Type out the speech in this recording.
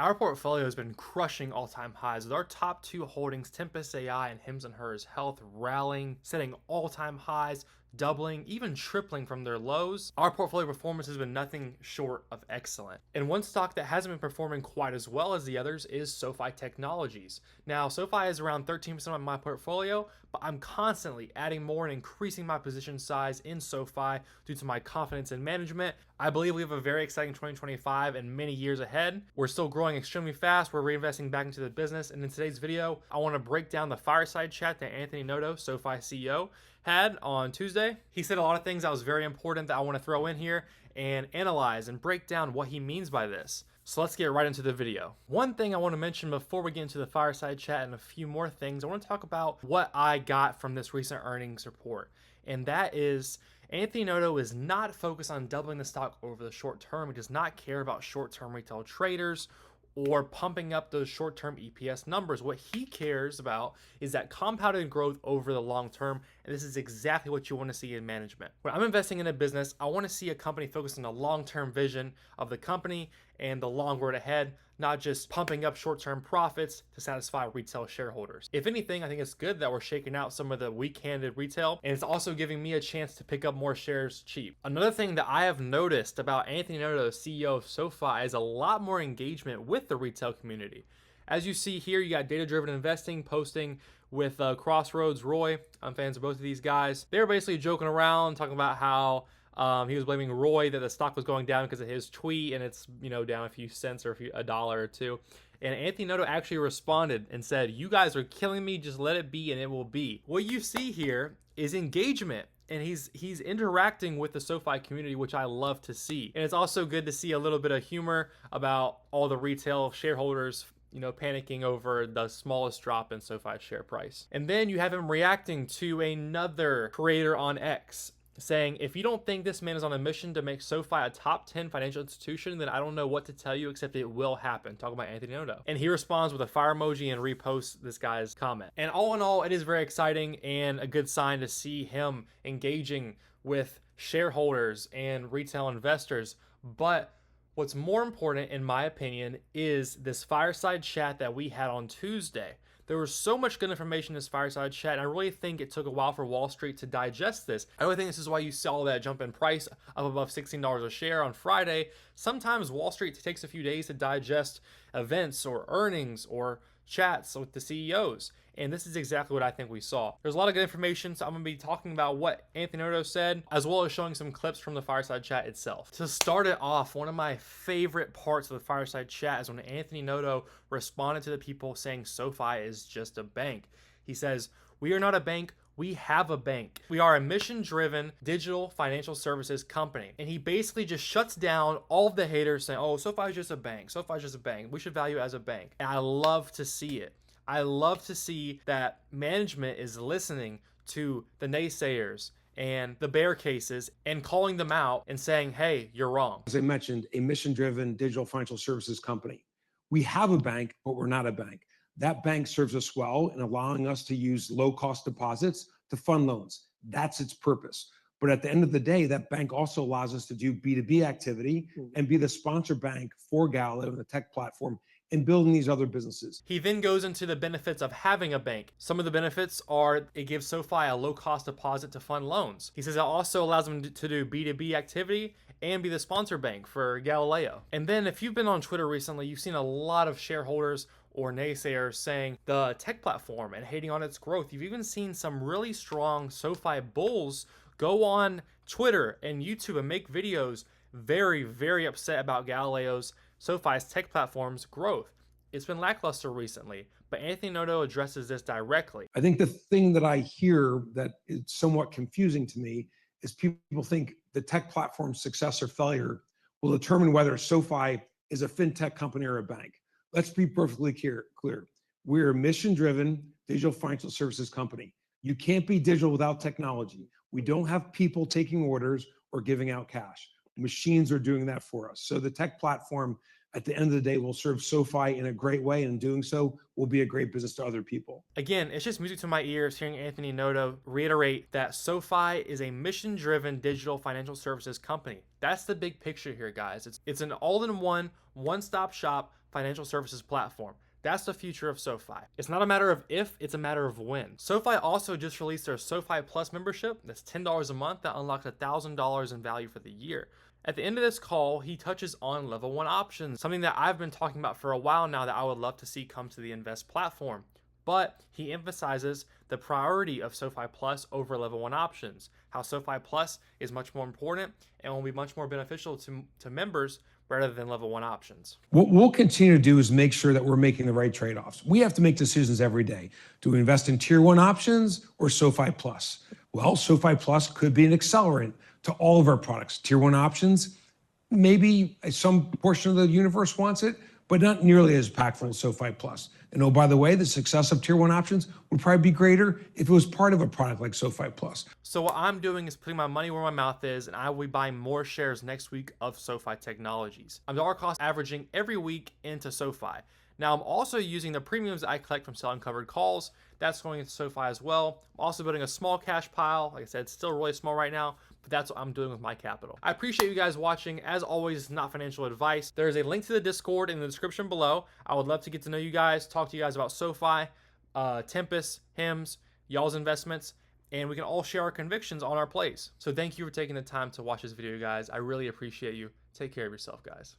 Our portfolio has been crushing all-time highs with our top two holdings, Tempest AI and Hims and Hers Health, rallying, setting all-time highs, doubling, even tripling from their lows. Our portfolio performance has been nothing short of excellent. And one stock that hasn't been performing quite as well as the others is SoFi Technologies. Now, SoFi is around 13% of my portfolio, but I'm constantly adding more and increasing my position size in SoFi due to my confidence in management. I believe we have a very exciting 2025 and many years ahead. We're still growing extremely fast. We're reinvesting back into the business. And in today's video, I want to break down the Fireside chat that Anthony Noto, SoFi CEO, had on Tuesday. He said a lot of things that was very important that I want to throw in here and analyze and break down what he means by this. So let's get right into the video. One thing I want to mention before we get into the Fireside chat and a few more things, I want to talk about what I got from this recent earnings report. And that is Anthony Noto is not focused on doubling the stock over the short term. He does not care about short-term retail traders or pumping up those short-term EPS numbers. What he cares about is that compounded growth over the long term, and this is exactly what you want to see in management. When I'm investing in a business, I want to see a company focused on the long-term vision of the company and the long road ahead, not just pumping up short-term profits to satisfy retail shareholders. If anything, I think it's good that we're shaking out some of the weak-handed retail, and it's also giving me a chance to pick up more shares cheap. Another thing that I have noticed about Anthony Noto, CEO of SoFi, is a lot more engagement with the retail community. As you see here, you got Data-Driven Investing posting with Crossroads Roy. I'm fans of both of these guys. They were basically joking around, talking about how he was blaming Roy that the stock was going down because of his tweet, and it's down a few cents or a dollar or two. And Anthony Noto actually responded and said, "You guys are killing me. Just let it be, and it will be." What you see here is engagement, and he's interacting with the SoFi community, which I love to see. And it's also good to see a little bit of humor about all the retail shareholders panicking over the smallest drop in SoFi's share price. And then you have him reacting to another creator on X, saying, "If you don't think this man is on a mission to make SoFi a top 10 financial institution, then I don't know what to tell you except it will happen." Talking about Anthony Noto. And he responds with a fire emoji and reposts this guy's comment. And all in all, it is very exciting and a good sign to see him engaging with shareholders and retail investors. But what's more important, in my opinion, is this Fireside chat that we had on Tuesday. There was so much good information in this Fireside chat, and I really think it took a while for Wall Street to digest this. I really think this is why you saw that jump in price up above $16 a share on Friday. Sometimes Wall Street takes a few days to digest events or earnings or chats with the CEOs. And this is exactly what I think we saw. There's a lot of good information, so I'm going to be talking about what Anthony Noto said, as well as showing some clips from the Fireside chat itself. To start it off, one of my favorite parts of the Fireside chat is when Anthony Noto responded to the people saying SoFi is just a bank. He says, "We are not a bank. We have a bank. We are a mission-driven digital financial services company." And he basically just shuts down all of the haters saying, "Oh, SoFi is just a bank. SoFi is just a bank. We should value it as a bank." And I love to see it. I love to see that management is listening to the naysayers and the bear cases and calling them out and saying, "Hey, you're wrong." As I mentioned, a mission-driven digital financial services company. We have a bank, but we're not a bank. That bank serves us well in allowing us to use low-cost deposits to fund loans. That's its purpose. But at the end of the day, that bank also allows us to do B2B activity and be the sponsor bank for Galileo and the tech platform in building these other businesses. He then goes into the benefits of having a bank. Some of the benefits are it gives SoFi a low-cost deposit to fund loans. He says it also allows them to do B2B activity and be the sponsor bank for Galileo. And then if you've been on Twitter recently, you've seen a lot of shareholders or naysayers saying the tech platform and hating on its growth. You've even seen some really strong SoFi bulls go on Twitter and YouTube and make videos very, very upset about Galileo's, SoFi's tech platform's growth. It's been lackluster recently, but Anthony Noto addresses this directly. I think the thing that I hear that is somewhat confusing to me is people think the tech platform's success or failure will determine whether SoFi is a fintech company or a bank. Let's be perfectly clear. We're a mission-driven digital financial services company. You can't be digital without technology. We don't have people taking orders or giving out cash. Machines are doing that for us. So the tech platform, at the end of the day, will serve SoFi in a great way, and in doing so will be a great business to other people. Again, it's just music to my ears hearing Anthony Noto reiterate that SoFi is a mission-driven digital financial services company. That's the big picture here, guys. It's an all-in-one, one-stop shop financial services platform. That's the future of SoFi. It's not a matter of if, it's a matter of when. SoFi also just released their SoFi Plus membership. That's $10 a month that unlocks $1,000 in value for the year. At the end of this call, he touches on level 1 options, something that I've been talking about for a while now that I would love to see come to the Invest platform. But he emphasizes the priority of SoFi Plus over level 1 options, how SoFi Plus is much more important and will be much more beneficial to members rather than level 1 options. What we'll continue to do is make sure that we're making the right trade-offs. We have to make decisions every day. Do we invest in tier 1 options or SoFi Plus? Well, SoFi Plus could be an accelerant to all of our products. Tier 1 options, maybe some portion of the universe wants it, but not nearly as impactful as SoFi Plus. And oh, by the way, the success of tier 1 options would probably be greater if it was part of a product like SoFi Plus. So what I'm doing is putting my money where my mouth is, and I will be buying more shares next week of SoFi Technologies. I'm dollar cost averaging every week into SoFi. Now I'm also using the premiums that I collect from selling covered calls. That's going into SoFi as well. I'm also building a small cash pile. Like I said, it's still really small right now, but that's what I'm doing with my capital. I appreciate you guys watching. As always, it's not financial advice. There's a link to the Discord in the description below. I would love to get to know you guys, talk to you guys about SoFi, Tempest, HIMS, y'all's investments, and we can all share our convictions on our plays. So thank you for taking the time to watch this video, guys. I really appreciate you. Take care of yourself, guys.